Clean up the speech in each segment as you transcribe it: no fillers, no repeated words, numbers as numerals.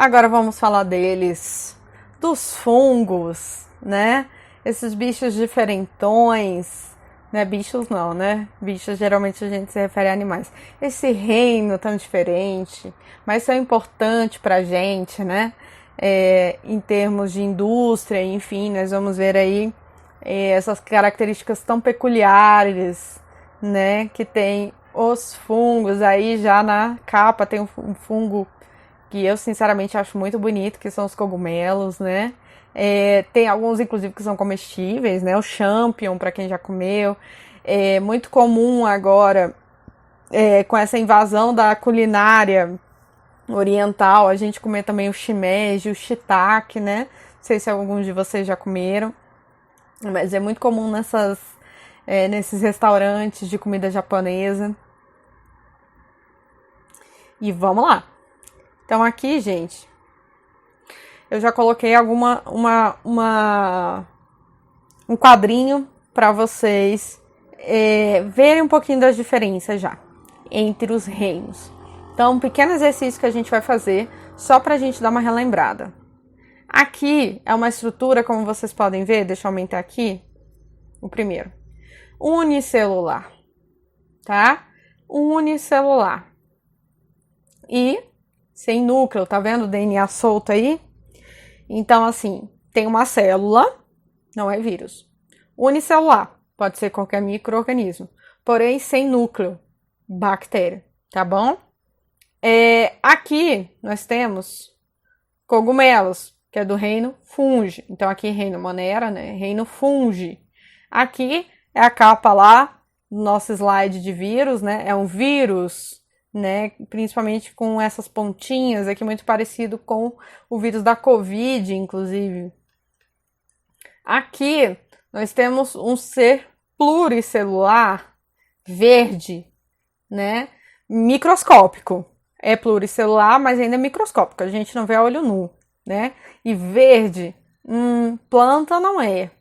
Agora vamos falar deles, dos fungos, né? Esses bichos diferentões, né? Bichos não, né? Bichos geralmente a gente se refere a animais. Esse reino tão diferente, mas tão importante pra gente, né? Em termos de indústria, enfim, nós vamos ver aí essas características tão peculiares, né? Que tem os fungos. Aí já na capa tem um fungo que eu sinceramente acho muito bonito, que são os cogumelos, né? Tem alguns, inclusive, que são comestíveis, né? O champignon, para quem já comeu. É muito comum agora, com essa invasão da culinária oriental, a gente comer também o shimeji, o shiitake, né? Não sei se alguns de vocês já comeram, mas é muito comum nesses restaurantes de comida japonesa. E vamos lá. Então aqui, gente, eu já coloquei um quadrinho para vocês verem um pouquinho das diferenças já entre os reinos. Então, um pequeno exercício que a gente vai fazer só para a gente dar uma relembrada. Aqui é uma estrutura, como vocês podem ver, deixa eu aumentar aqui o primeiro. Unicelular, tá? Unicelular. E sem núcleo, tá vendo o DNA solto aí? Então, assim, tem uma célula, não é vírus. Unicelular, pode ser qualquer micro-organismo, porém sem núcleo, bactéria, tá bom? Aqui nós temos cogumelos, que é do reino fungi. Então, aqui reino Monera, né? Reino fungi. Aqui é a capa lá do nosso slide de vírus, né? É um vírus, né, principalmente com essas pontinhas aqui, muito parecido com o vírus da Covid, inclusive. Aqui nós temos um ser pluricelular verde, né, microscópico. É pluricelular, mas ainda é microscópico, a gente não vê a olho nu, né? E verde, planta não é.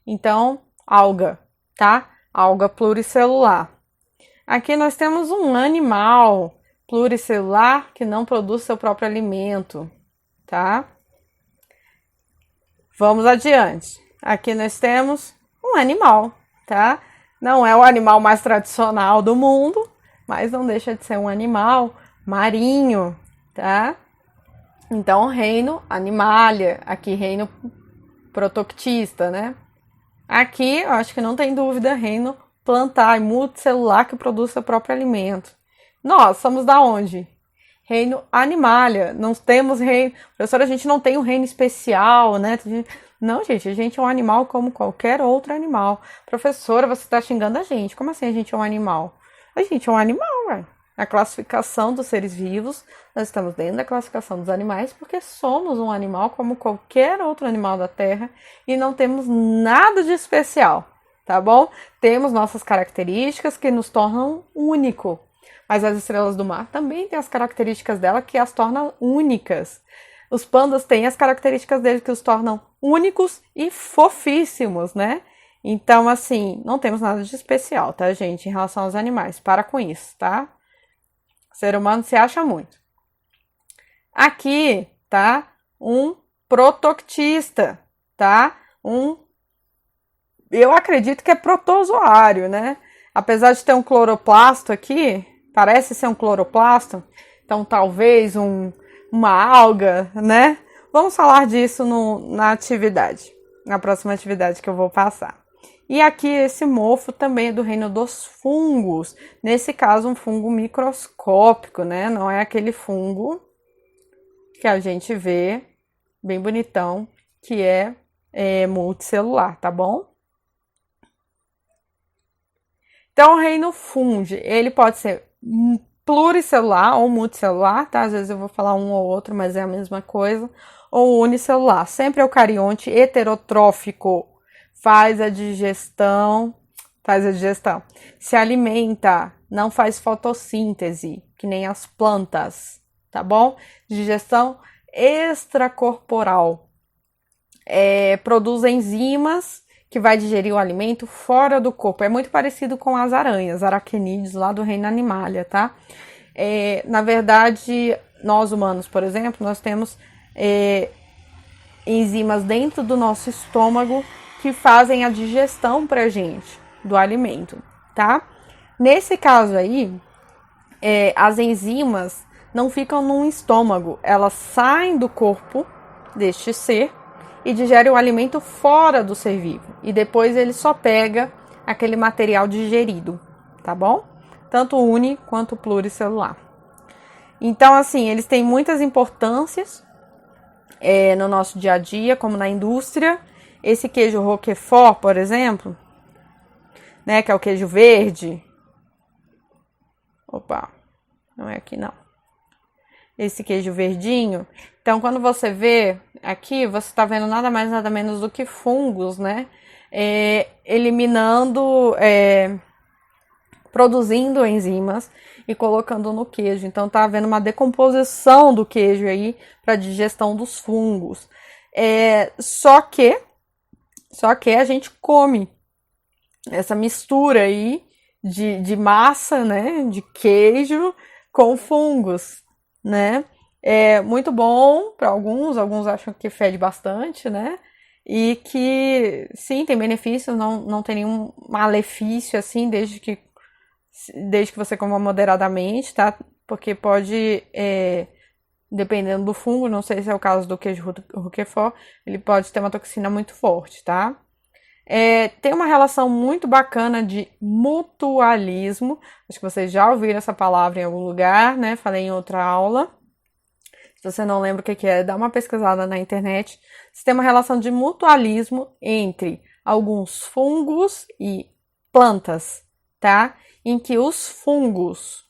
Então, alga, tá? Alga pluricelular. Aqui nós temos um animal pluricelular que não produz seu próprio alimento, tá? Vamos adiante. Aqui nós temos um animal, tá? Não é o animal mais tradicional do mundo, mas não deixa de ser um animal marinho, tá? Então, reino Animalia, aqui reino Protoctista, né? Aqui, eu acho que não tem dúvida, reino plantar, multicelular que produz seu próprio alimento. Nós somos da onde? Reino Animalia. Não temos reino... Professora, a gente não tem um reino especial, né? Não, gente, a gente é um animal como qualquer outro animal. Professora, você está xingando a gente. Como assim a gente é um animal? A gente é um animal, velho. A classificação dos seres vivos, nós estamos dentro da classificação dos animais porque somos um animal como qualquer outro animal da Terra e não temos nada de especial. Tá bom? Temos nossas características que nos tornam único. Mas as estrelas do mar também têm as características dela que as tornam únicas. Os pandas têm as características deles que os tornam únicos e fofíssimos, né? Então, assim, não temos nada de especial, tá, gente? Em relação aos animais. Para com isso, tá? O ser humano se acha muito. Aqui, tá? Um protoctista, tá? Eu acredito que é protozoário, né? Apesar de ter um cloroplasto aqui, parece ser um cloroplasto, então talvez uma alga, né? Vamos falar disso na atividade, na próxima atividade que eu vou passar. E aqui esse mofo também é do reino dos fungos, nesse caso um fungo microscópico, né? Não é aquele fungo que a gente vê, bem bonitão, que é multicelular, tá bom? Então, o reino fungi, ele pode ser pluricelular ou multicelular, tá? Às vezes eu vou falar um ou outro, mas é a mesma coisa. Ou unicelular, sempre eucarionte, heterotrófico, faz a digestão, se alimenta, não faz fotossíntese, que nem as plantas, tá bom? Digestão extracorporal, produz enzimas que vai digerir o alimento fora do corpo. É muito parecido com as aranhas, aracnídeos lá do reino Animalia, tá? Na verdade, nós humanos, por exemplo, nós temos enzimas dentro do nosso estômago que fazem a digestão pra gente do alimento, tá? Nesse caso aí, as enzimas não ficam no estômago, elas saem do corpo deste ser e digerem o alimento fora do ser vivo. E depois ele só pega aquele material digerido, tá bom? Tanto uni quanto pluricelular. Então, assim, eles têm muitas importâncias no nosso dia a dia, como na indústria. Esse queijo Roquefort, por exemplo, né, que é o queijo verde. Opa, não é aqui não. Esse queijo verdinho. Então, quando você vê aqui, você está vendo nada mais, nada menos do que fungos, né? Eliminando, produzindo enzimas e colocando no queijo. Então, tá havendo uma decomposição do queijo aí para digestão dos fungos. Só que a gente come essa mistura aí de massa, né? De queijo com fungos, né? É muito bom para alguns acham que fede bastante, né? E que, sim, tem benefícios, não tem nenhum malefício, assim, desde que você coma moderadamente, tá? Porque pode, dependendo do fungo, não sei se é o caso do queijo Roquefort, ele pode ter uma toxina muito forte, tá? Tem uma relação muito bacana de mutualismo, acho que vocês já ouviram essa palavra em algum lugar, né? Falei em outra aula. Se você não lembra o que é, dá uma pesquisada na internet. Você tem uma relação de mutualismo entre alguns fungos e plantas, tá? Em que os fungos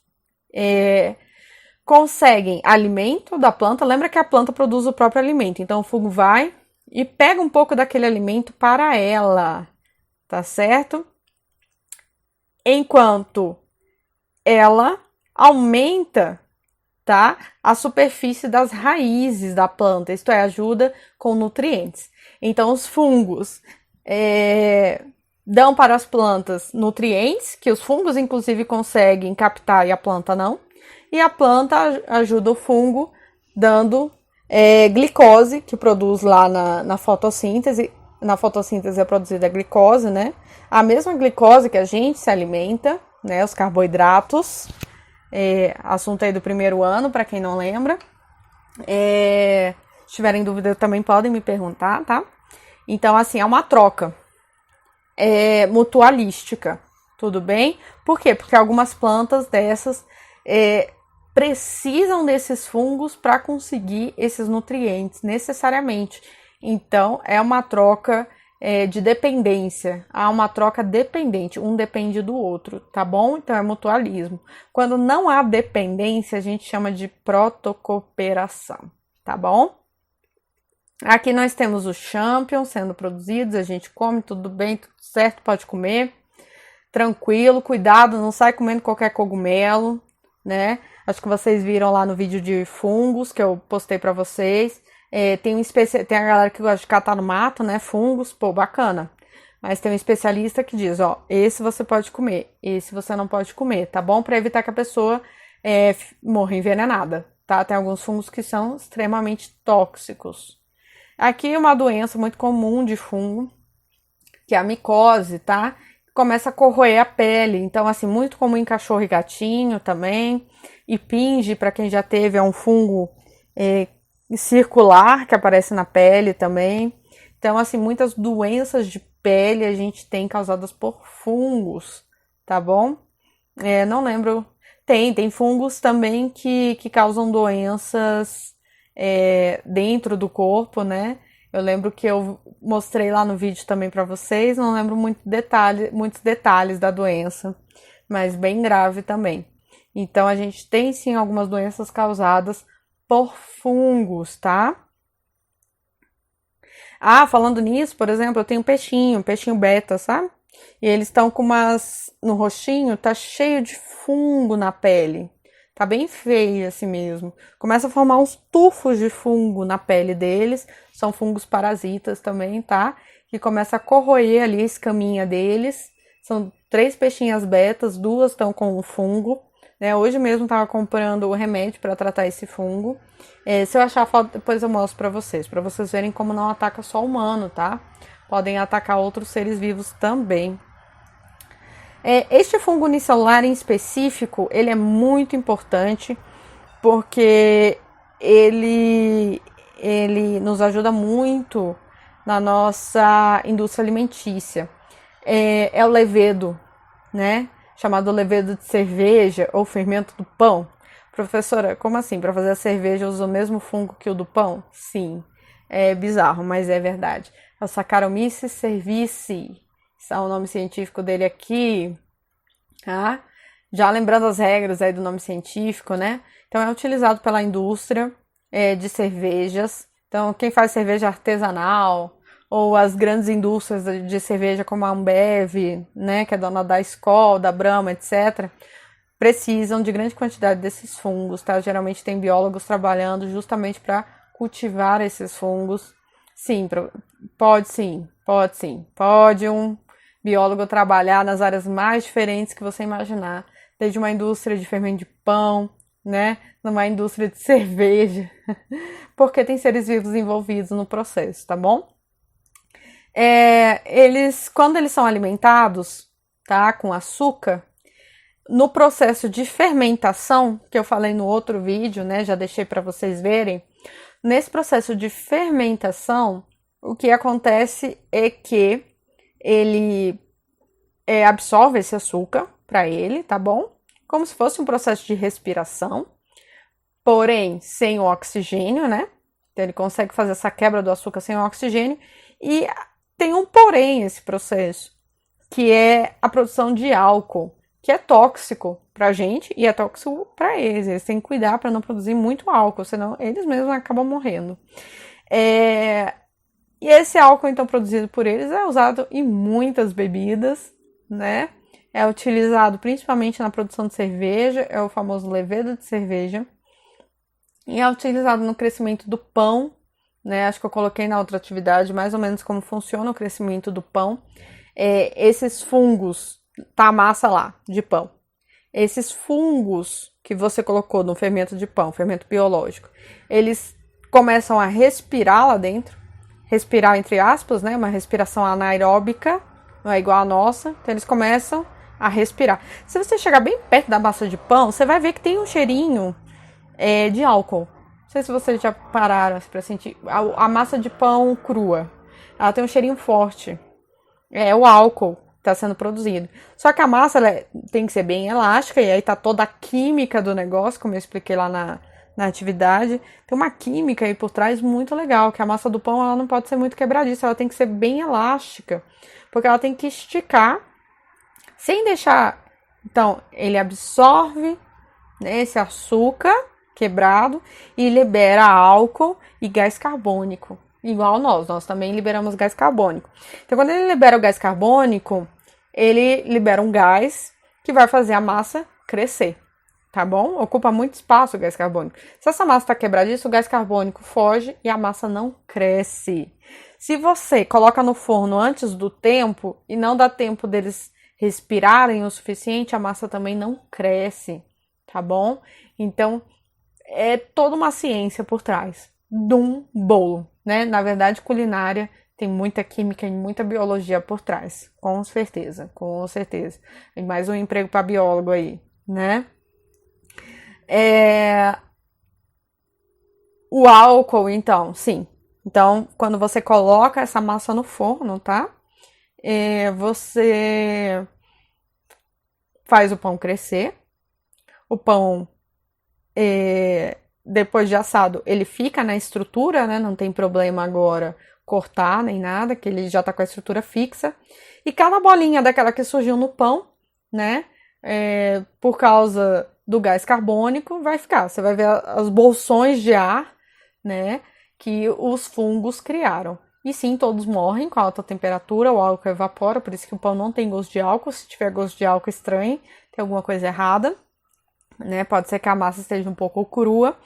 conseguem alimento da planta. Lembra que a planta produz o próprio alimento, então o fungo vai e pega um pouco daquele alimento para ela, tá certo? Enquanto ela aumenta, tá, a superfície das raízes da planta, isto é, ajuda com nutrientes. Então, os fungos dão para as plantas nutrientes, que os fungos, inclusive, conseguem captar e a planta não. E a planta ajuda o fungo dando glicose, que produz lá na fotossíntese. Na fotossíntese é produzida a glicose, né? A mesma glicose que a gente se alimenta, né? Os carboidratos. Assunto aí do primeiro ano, para quem não lembra. Se tiverem dúvida, também podem me perguntar, tá? Então, assim, é uma troca mutualística, tudo bem? Por quê? Porque algumas plantas dessas precisam desses fungos para conseguir esses nutrientes necessariamente. Então, é uma troca de dependência. Há uma troca dependente, um depende do outro, tá bom? Então, é mutualismo. Quando não há dependência, a gente chama de protocooperação, tá bom? Aqui nós temos os champions sendo produzidos, a gente come, tudo bem, tudo certo, pode comer. Tranquilo, cuidado, não sai comendo qualquer cogumelo, né? Acho que vocês viram lá no vídeo de fungos que eu postei pra vocês. Tem a galera que gosta de catar no mato, né? Fungos, pô, bacana. Mas tem um especialista que diz, ó, esse você pode comer, esse você não pode comer, tá bom? Pra evitar que a pessoa morra envenenada, tá? Tem alguns fungos que são extremamente tóxicos. Aqui uma doença muito comum de fungo, que é a micose, tá? Começa a corroer a pele. Então, assim, muito comum em cachorro e gatinho também. E pinge, para quem já teve, é um fungo circular que aparece na pele também. Então, assim, muitas doenças de pele a gente tem causadas por fungos, tá bom? Não lembro. Tem fungos também que causam doenças dentro do corpo, né? Eu lembro que eu mostrei lá no vídeo também para vocês, não lembro muitos detalhes da doença, mas bem grave também. Então, a gente tem sim algumas doenças causadas por fungos, tá? Falando nisso, por exemplo, eu tenho um peixinho beta, sabe? E eles estão com no rostinho, tá cheio de fungo na pele. Tá bem feio assim mesmo. Começa a formar uns tufos de fungo na pele deles. São fungos parasitas também, tá? Que começa a corroer ali a escaminha deles. São 3 peixinhas betas, 2 estão com o fungo. né? Hoje mesmo estava comprando o remédio para tratar esse fungo. Se eu achar foto, depois eu mostro para vocês verem como não ataca só humano, tá? Podem atacar outros seres vivos também. Este fungo unicelular em específico, ele é muito importante porque ele nos ajuda muito na nossa indústria alimentícia. É o levedo, né? Chamado levedo de cerveja ou fermento do pão. Professora, como assim? Para fazer a cerveja usa o mesmo fungo que o do pão? Sim, é bizarro, mas é verdade. É o Saccharomyces cerevisiae. Esse é o nome científico dele aqui, tá? Já lembrando as regras aí do nome científico, né? Então é utilizado pela indústria de cervejas. Então quem faz cerveja artesanal ou as grandes indústrias de cerveja como a Ambev, né, que é dona da Skol, da Brahma, etc., precisam de grande quantidade desses fungos, tá? Geralmente tem biólogos trabalhando justamente para cultivar esses fungos. Sim, pode sim, pode sim. Pode um biólogo trabalhar nas áreas mais diferentes que você imaginar. Desde uma indústria de fermento de pão, né? Numa indústria de cerveja. Porque tem seres vivos envolvidos no processo, tá bom? Quando eles são alimentados, tá? Com açúcar, no processo de fermentação, que eu falei no outro vídeo, né? Já deixei para vocês verem. Nesse processo de fermentação, o que acontece é que ele absorve esse açúcar para ele, tá bom? Como se fosse um processo de respiração, porém sem o oxigênio, né? Então ele consegue fazer essa quebra do açúcar sem o oxigênio. E tem um porém esse processo, que é a produção de álcool, que é tóxico pra gente e é tóxico para eles. Eles têm que cuidar para não produzir muito álcool, senão eles mesmos acabam morrendo. E esse álcool, então, produzido por eles é usado em muitas bebidas, né? É utilizado principalmente na produção de cerveja, é o famoso levedo de cerveja. E é utilizado no crescimento do pão, né? Acho que eu coloquei na outra atividade mais ou menos como funciona o crescimento do pão. Esses fungos, tá a massa lá de pão. Esses fungos que você colocou no fermento de pão, fermento biológico, eles começam a respirar lá dentro. Respirar entre aspas, né? Uma respiração anaeróbica, não é igual a nossa. Então eles começam a respirar. Se você chegar bem perto da massa de pão, você vai ver que tem um cheirinho de álcool. Não sei se vocês já pararam para sentir. A massa de pão crua, ela tem um cheirinho forte. É o álcool que está sendo produzido. Só que a massa tem que ser bem elástica, e aí tá toda a química do negócio, como eu expliquei lá na atividade. Tem uma química aí por trás muito legal, que a massa do pão ela não pode ser muito quebradiça, ela tem que ser bem elástica, porque ela tem que esticar, sem deixar... Então, ele absorve, né, esse açúcar quebrado e libera álcool e gás carbônico. Igual nós também liberamos gás carbônico. Então, quando ele libera o gás carbônico, ele libera um gás que vai fazer a massa crescer, tá bom? Ocupa muito espaço o gás carbônico. Se essa massa está quebradiça, o gás carbônico foge e a massa não cresce. Se você coloca no forno antes do tempo e não dá tempo deles respirarem o suficiente, a massa também não cresce, tá bom? Então, é toda uma ciência por trás de um bolo, né? Na verdade, culinária tem muita química e muita biologia por trás, com certeza, com certeza. Tem mais um emprego para biólogo aí, né? O álcool, então, sim. Então, quando você coloca essa massa no forno, tá? Você faz o pão crescer. O pão, depois de assado, ele fica na estrutura, né? Não tem problema agora cortar nem nada, que ele já tá com a estrutura fixa. E cada bolinha daquela que surgiu no pão, né? Por causa do gás carbônico, vai ficar. Você vai ver as bolsões de ar, né? Que os fungos criaram. E sim, todos morrem com alta temperatura, o álcool evapora, por isso que o pão não tem gosto de álcool. Se tiver gosto de álcool estranho, tem alguma coisa errada, né? Pode ser que a massa esteja um pouco crua.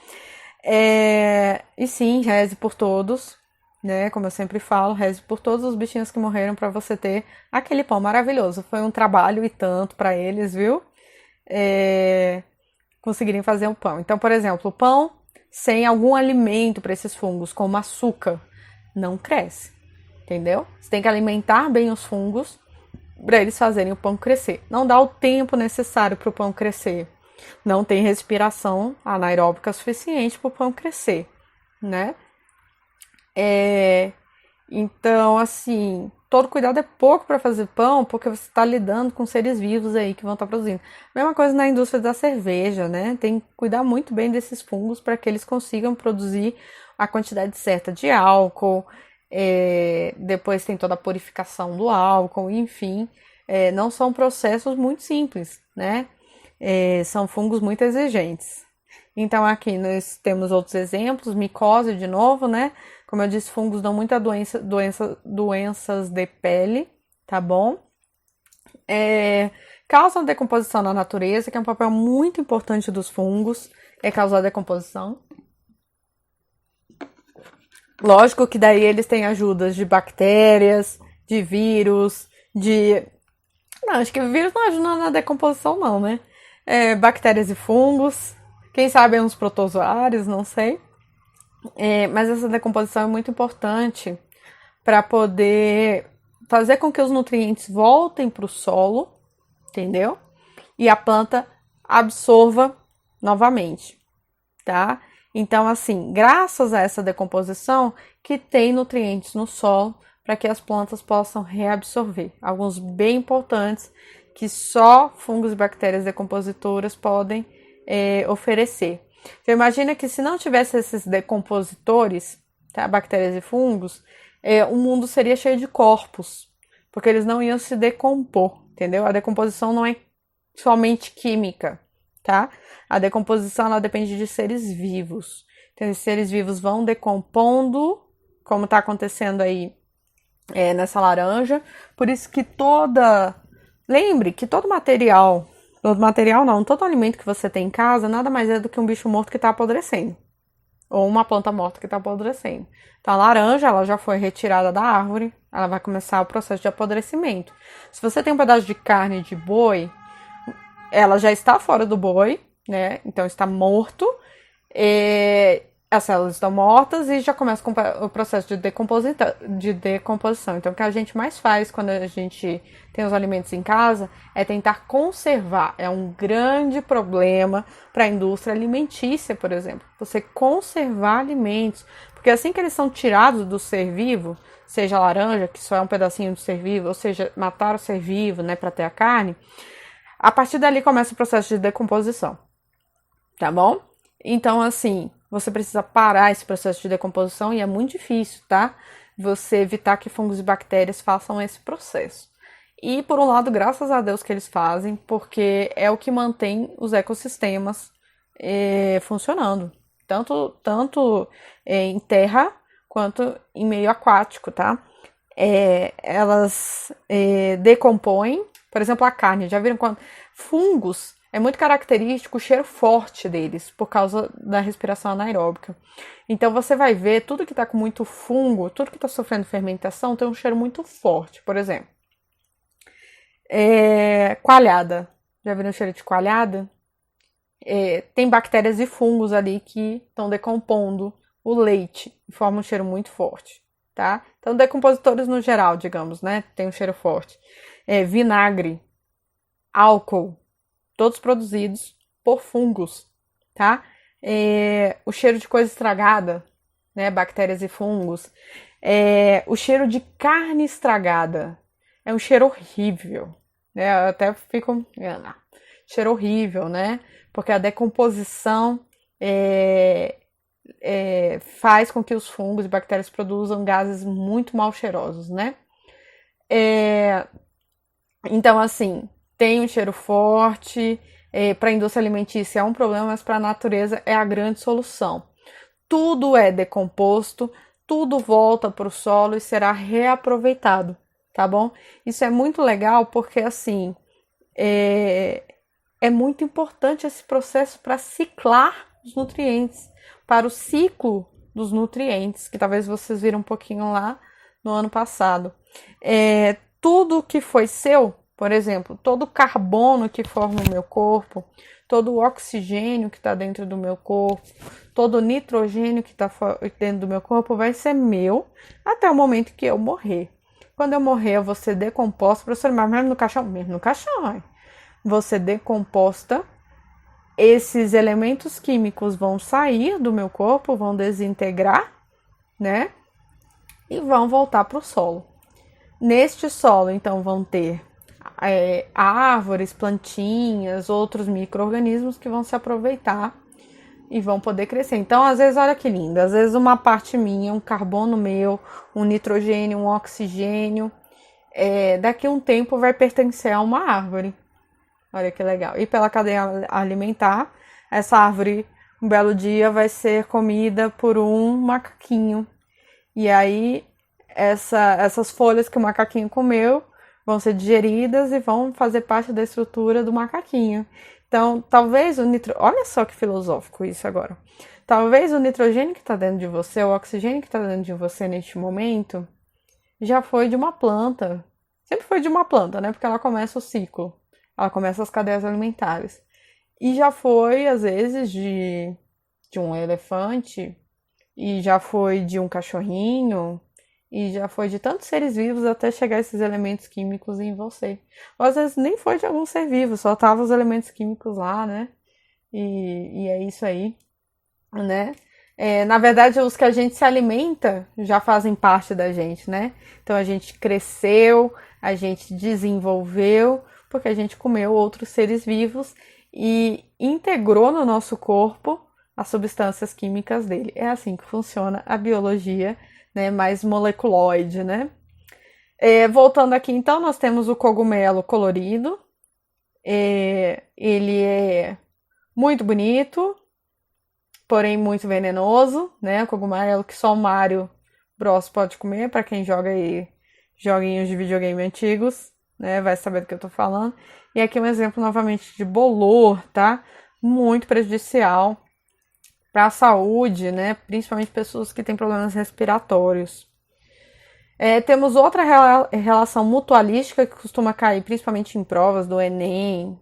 E sim, reze por todos, né? Como eu sempre falo, reze por todos os bichinhos que morreram para você ter aquele pão maravilhoso. Foi um trabalho e tanto para eles, viu? conseguirem fazer o pão. Então, por exemplo, o pão sem algum alimento para esses fungos, como açúcar, não cresce, entendeu? Você tem que alimentar bem os fungos para eles fazerem o pão crescer. Não dá o tempo necessário para o pão crescer. Não tem respiração anaeróbica suficiente para o pão crescer, né? Então, assim, todo cuidado é pouco para fazer pão, porque você está lidando com seres vivos aí que vão estar produzindo. Mesma coisa na indústria da cerveja, né? Tem que cuidar muito bem desses fungos para que eles consigam produzir a quantidade certa de álcool. Depois tem toda a purificação do álcool, enfim. Não são processos muito simples, né? São fungos muito exigentes. Então, aqui nós temos outros exemplos, micose de novo, né? Como eu disse, fungos dão muita doenças de pele, tá bom? Causam decomposição na natureza, que é um papel muito importante dos fungos, é causar decomposição. Lógico que daí eles têm ajudas de bactérias, de vírus, Não, acho que o vírus não ajuda na decomposição não, né? Bactérias e fungos, quem sabe uns protozoários, não sei. Mas essa decomposição é muito importante para poder fazer com que os nutrientes voltem para o solo, entendeu? E a planta absorva novamente, tá? Então, assim, graças a essa decomposição que tem nutrientes no solo para que as plantas possam reabsorver. Alguns bem importantes que só fungos e bactérias decompositoras podem oferecer. Então, imagina que se não tivesse esses decompositores, tá, bactérias e fungos, o mundo seria cheio de corpos, porque eles não iam se decompor, entendeu? A decomposição não é somente química, tá? A decomposição, ela depende de seres vivos. Então, esses seres vivos vão decompondo, como está acontecendo aí nessa laranja. Por isso que lembre que todo alimento que você tem em casa nada mais é do que um bicho morto que está apodrecendo. Ou uma planta morta que está apodrecendo. Então a laranja, ela já foi retirada da árvore, ela vai começar o processo de apodrecimento. Se você tem um pedaço de carne de boi, ela já está fora do boi, né? Então está morto. As células estão mortas e já começa o processo de decomposição. Então, o que a gente mais faz quando a gente tem os alimentos em casa é tentar conservar. É um grande problema para a indústria alimentícia, por exemplo. Você conservar alimentos. Porque assim que eles são tirados do ser vivo, seja a laranja, que só é um pedacinho do ser vivo, ou seja, matar o ser vivo, né, para ter a carne, a partir dali começa o processo de decomposição. Tá bom? Então, assim, você precisa parar esse processo de decomposição e é muito difícil, tá? Você evitar que fungos e bactérias façam esse processo. E, por um lado, graças a Deus que eles fazem, porque é o que mantém os ecossistemas funcionando. Tanto em terra quanto em meio aquático, tá? Elas decompõem, por exemplo, a carne. Já viram quando fungos... É muito característico o cheiro forte deles, por causa da respiração anaeróbica. Então você vai ver, tudo que está com muito fungo, tudo que está sofrendo fermentação, tem um cheiro muito forte. Por exemplo, coalhada. Já viram o cheiro de coalhada? Tem bactérias e fungos ali que estão decompondo o leite e formam um cheiro muito forte, tá? Então, decompositores no geral, digamos, né? Tem um cheiro forte. Vinagre, álcool, todos produzidos por fungos, tá? O cheiro de coisa estragada, né? Bactérias e fungos. O cheiro de carne estragada. É um cheiro horrível, né? Eu até fico... cheiro horrível, né? Porque a decomposição faz com que os fungos e bactérias produzam gases muito mal cheirosos, né? Então, assim... Tem um cheiro forte, para a indústria alimentícia é um problema, mas para a natureza é a grande solução. Tudo é decomposto, tudo volta para o solo e será reaproveitado, tá bom? Isso é muito legal porque, assim, é muito importante esse processo para ciclar os nutrientes, para o ciclo dos nutrientes, que talvez vocês viram um pouquinho lá no ano passado. Tudo que foi seu Por exemplo, todo o carbono que forma o meu corpo, todo o oxigênio que está dentro do meu corpo, todo o nitrogênio que está dentro do meu corpo vai ser meu até o momento que eu morrer. Quando eu morrer, eu vou ser decomposta, professor, mas mesmo no caixão? Mesmo no caixão, vou ser decomposta. Esses elementos químicos vão sair do meu corpo, vão desintegrar, né? E vão voltar para o solo. Neste solo, então, vão ter árvores, plantinhas, outros micro-organismos que vão se aproveitar e vão poder crescer. Então, às vezes, olha que lindo, às vezes uma parte minha, um carbono meu, um nitrogênio, um oxigênio, daqui a um tempo vai pertencer a uma árvore. Olha que legal. E pela cadeia alimentar, essa árvore, um belo dia, vai ser comida por um macaquinho. E aí, essas folhas que o macaquinho comeu vão ser digeridas e vão fazer parte da estrutura do macaquinho. Então, talvez olha só que filosófico isso agora. Talvez o nitrogênio que está dentro de você, o oxigênio que está dentro de você neste momento, já foi de uma planta. Sempre foi de uma planta, né? Porque ela começa o ciclo. Ela começa as cadeias alimentares. E já foi, às vezes, de um elefante, e já foi de um cachorrinho, e já foi de tantos seres vivos até chegar esses elementos químicos em você. Ou às vezes nem foi de algum ser vivo, só estavam os elementos químicos lá, né? E é isso aí, né? Na verdade, os que a gente se alimenta já fazem parte da gente, né? Então a gente cresceu, a gente desenvolveu, porque a gente comeu outros seres vivos e integrou no nosso corpo as substâncias químicas dele. É assim que funciona a biologia, né, mais moleculoide, né? Voltando aqui, então, nós temos o cogumelo colorido. Ele é muito bonito, porém muito venenoso, né? O cogumelo que só o Mario Bros pode comer, para quem joga aí joguinhos de videogame antigos, né? Vai saber do que eu tô falando. E aqui um exemplo novamente de bolor, tá? Muito prejudicial para a saúde, né? Principalmente pessoas que têm problemas respiratórios. Temos outra relação mutualística que costuma cair principalmente em provas do Enem,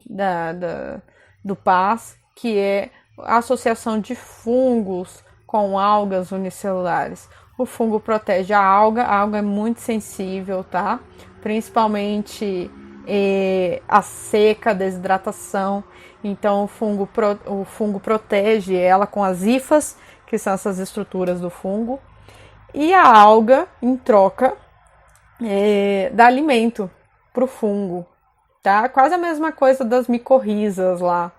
do PAS, que é a associação de fungos com algas unicelulares. O fungo protege a alga é muito sensível, tá? Principalmente a seca, a desidratação. Então o fungo protege ela com as hifas, que são essas estruturas do fungo. E a alga, em troca, dá alimento para o fungo, tá? Quase a mesma coisa das micorrizas lá,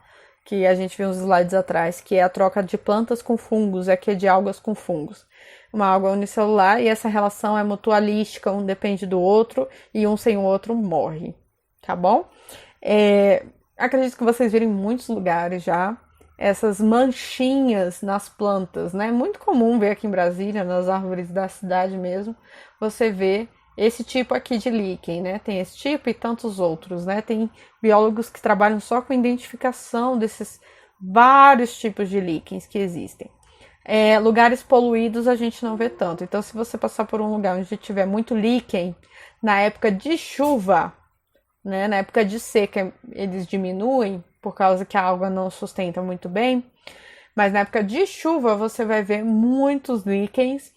que a gente viu uns slides atrás, que é a troca de plantas com fungos, aqui é de algas com fungos. Uma alga unicelular e essa relação é mutualística, um depende do outro e um sem o outro morre, tá bom? Acredito que vocês viram em muitos lugares já essas manchinhas nas plantas, né? É muito comum ver aqui em Brasília, nas árvores da cidade mesmo, você vê esse tipo aqui de líquen, né? Tem esse tipo e tantos outros, né? Tem biólogos que trabalham só com identificação desses vários tipos de líquens que existem. Lugares poluídos a gente não vê tanto. Então, se você passar por um lugar onde tiver muito líquen, na época de chuva, né? Na época de seca, eles diminuem, por causa que a água não sustenta muito bem. Mas na época de chuva, você vai ver muitos líquens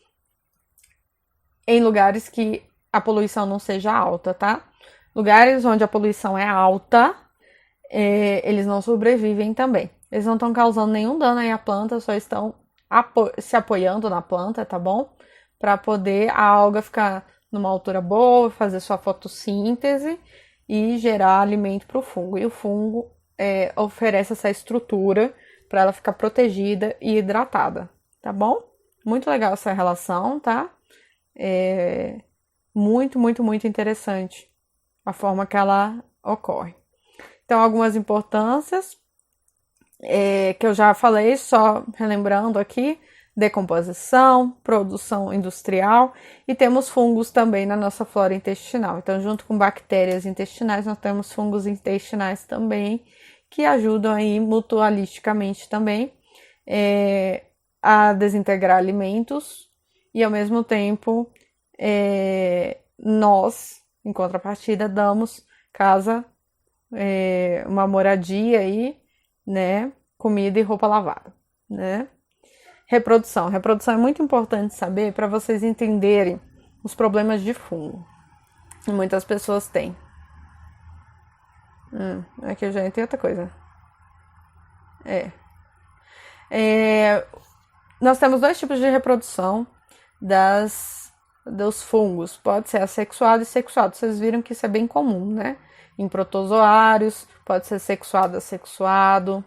em lugares que a poluição não seja alta, tá? Lugares onde a poluição é alta, eles não sobrevivem também. Eles não estão causando nenhum dano aí à planta, só estão se apoiando na planta, tá bom? Para poder a alga ficar numa altura boa, fazer sua fotossíntese e gerar alimento para o fungo. E o fungo oferece essa estrutura para ela ficar protegida e hidratada, tá bom? Muito legal essa relação, tá? Muito, muito, muito interessante a forma que ela ocorre. Então, algumas importâncias que eu já falei, só relembrando aqui: decomposição, produção industrial, e temos fungos também na nossa flora intestinal. Então, junto com bactérias intestinais, nós temos fungos intestinais também, que ajudam aí mutualisticamente também a desintegrar alimentos e, ao mesmo tempo, nós, em contrapartida, damos casa, uma moradia aí, né? Comida e roupa lavada, né? Reprodução. Reprodução é muito importante saber para vocês entenderem os problemas de fungo. Que muitas pessoas têm. Aqui eu já entrei outra coisa. Nós temos dois tipos de reprodução dos fungos. Pode ser assexuado e sexuado. Vocês viram que isso é bem comum, né? Em protozoários, pode ser sexuado, assexuado.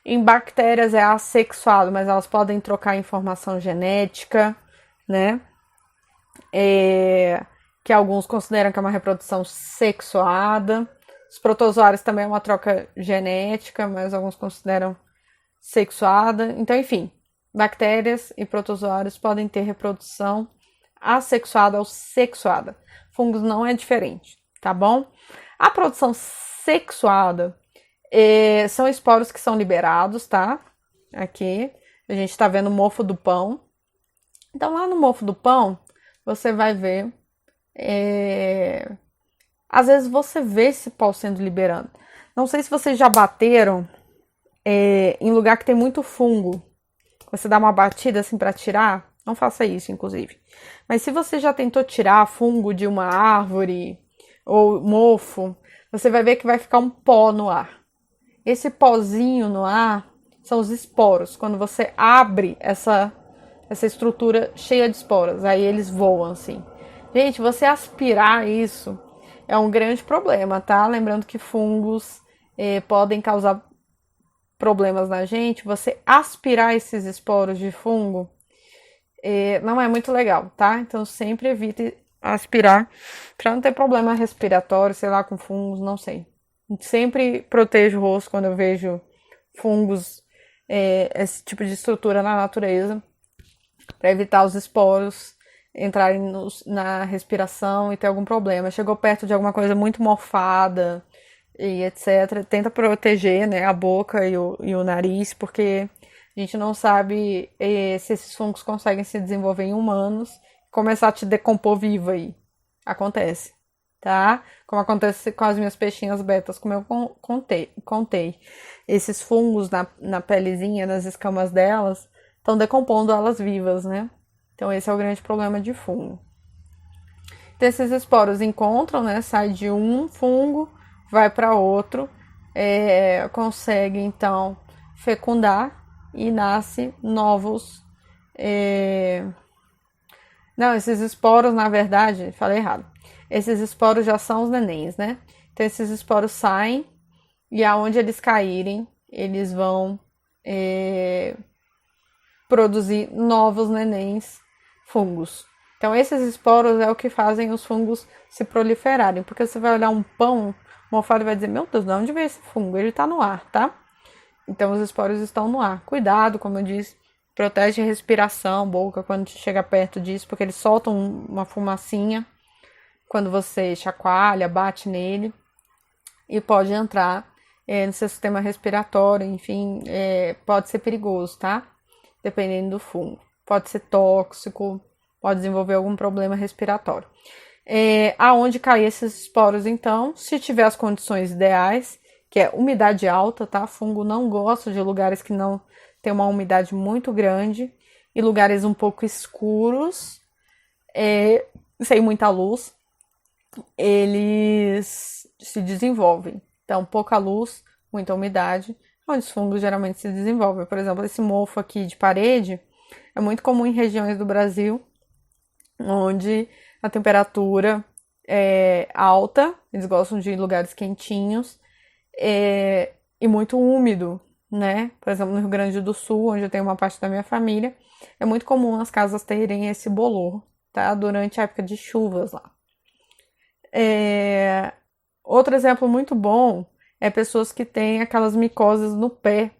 Em bactérias é assexuado, mas elas podem trocar informação genética, né? Que alguns consideram que é uma reprodução sexuada. Os protozoários também é uma troca genética, mas alguns consideram sexuada. Então, enfim, bactérias e protozoários podem ter reprodução assexuada ou sexuada. Fungos não é diferente, tá bom? A produção sexuada são esporos que são liberados, tá? Aqui, a gente tá vendo o mofo do pão. Então, lá no mofo do pão, você vai ver... Às vezes você vê esse pó sendo liberado. Não sei se vocês já bateram em lugar que tem muito fungo. Você dá uma batida assim para tirar. Não faça isso, inclusive. Mas se você já tentou tirar fungo de uma árvore ou mofo, você vai ver que vai ficar um pó no ar. Esse pozinho no ar são os esporos. Quando você abre essa estrutura cheia de esporos, aí eles voam assim. Gente, você aspirar isso é um grande problema, tá? Lembrando que fungos podem causar problemas na gente. Você aspirar esses esporos de fungo não é muito legal, tá? Então sempre evite aspirar para não ter problema respiratório, sei lá, com fungos, não sei. Sempre protejo o rosto quando eu vejo fungos, esse tipo de estrutura na natureza, para evitar os esporos entrarem na respiração e ter algum problema. Chegou perto de alguma coisa muito mofada e etc. Tenta proteger, né, a boca e o nariz, porque a gente não sabe se esses fungos conseguem se desenvolver em humanos e começar a te decompor viva aí. Acontece, tá? Como acontece com as minhas peixinhas betas, como eu contei. Esses fungos na pelezinha, nas escamas delas, estão decompondo elas vivas, né? Então esse é o grande problema de fungo. Então esses esporos encontram, né? Sai de um fungo, vai para outro, consegue então fecundar e nasce novos. Não, esses esporos, na verdade, falei errado. Esses esporos já são os nenéns, né? Então esses esporos saem e aonde eles caírem, eles vão produzir novos nenéns fungos. Então esses esporos é o que fazem os fungos se proliferarem, porque você vai olhar um pão mofado e vai dizer, meu Deus, de onde veio esse fungo? Ele tá no ar, tá? Então os esporos estão no ar. Cuidado, como eu disse, protege a respiração, boca, quando chega perto disso, porque eles soltam uma fumacinha quando você chacoalha, bate nele, e pode entrar no seu sistema respiratório, enfim, pode ser perigoso, tá? Dependendo do fungo. Pode ser tóxico, pode desenvolver algum problema respiratório. Aonde cair esses esporos, então, se tiver as condições ideais, que é umidade alta, tá? Fungo não gosta de lugares que não tem uma umidade muito grande e lugares um pouco escuros, sem muita luz, eles se desenvolvem. Então, pouca luz, muita umidade, onde os fungos geralmente se desenvolvem. Por exemplo, esse mofo aqui de parede é muito comum em regiões do Brasil, onde a temperatura é alta, eles gostam de lugares quentinhos e muito úmido, né? Por exemplo, no Rio Grande do Sul, onde eu tenho uma parte da minha família, é muito comum as casas terem esse bolor, tá? Durante a época de chuvas lá. Outro exemplo muito bom é pessoas que têm aquelas micoses no pé,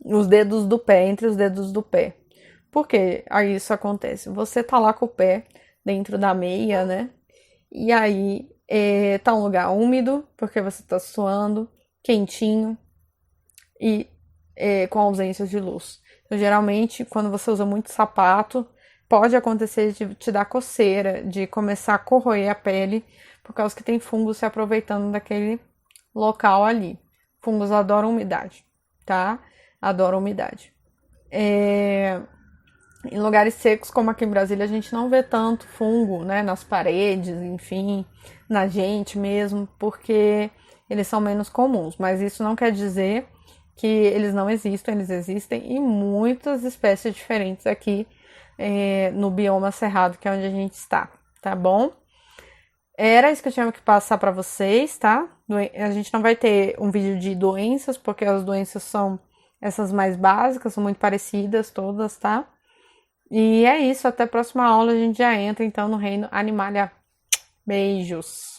nos dedos do pé, entre os dedos do pé. Por que aí isso acontece? Você tá lá com o pé dentro da meia, né? E aí tá um lugar úmido, porque você tá suando, quentinho e com ausência de luz. Então, geralmente, quando você usa muito sapato, pode acontecer de te dar coceira, de começar a corroer a pele, por causa que tem fungos se aproveitando daquele local ali. Fungos adoram umidade, tá? Adoram umidade. Em lugares secos, como aqui em Brasília, a gente não vê tanto fungo, né? Nas paredes, enfim, na gente mesmo, porque eles são menos comuns. Mas isso não quer dizer que eles não existem, eles existem em muitas espécies diferentes aqui no bioma cerrado, que é onde a gente está, tá bom? Era isso que eu tinha que passar para vocês, tá? A gente não vai ter um vídeo de doenças, porque as doenças são essas mais básicas, são muito parecidas todas, tá? E é isso, até a próxima aula a gente já entra então no reino animalia. Beijos!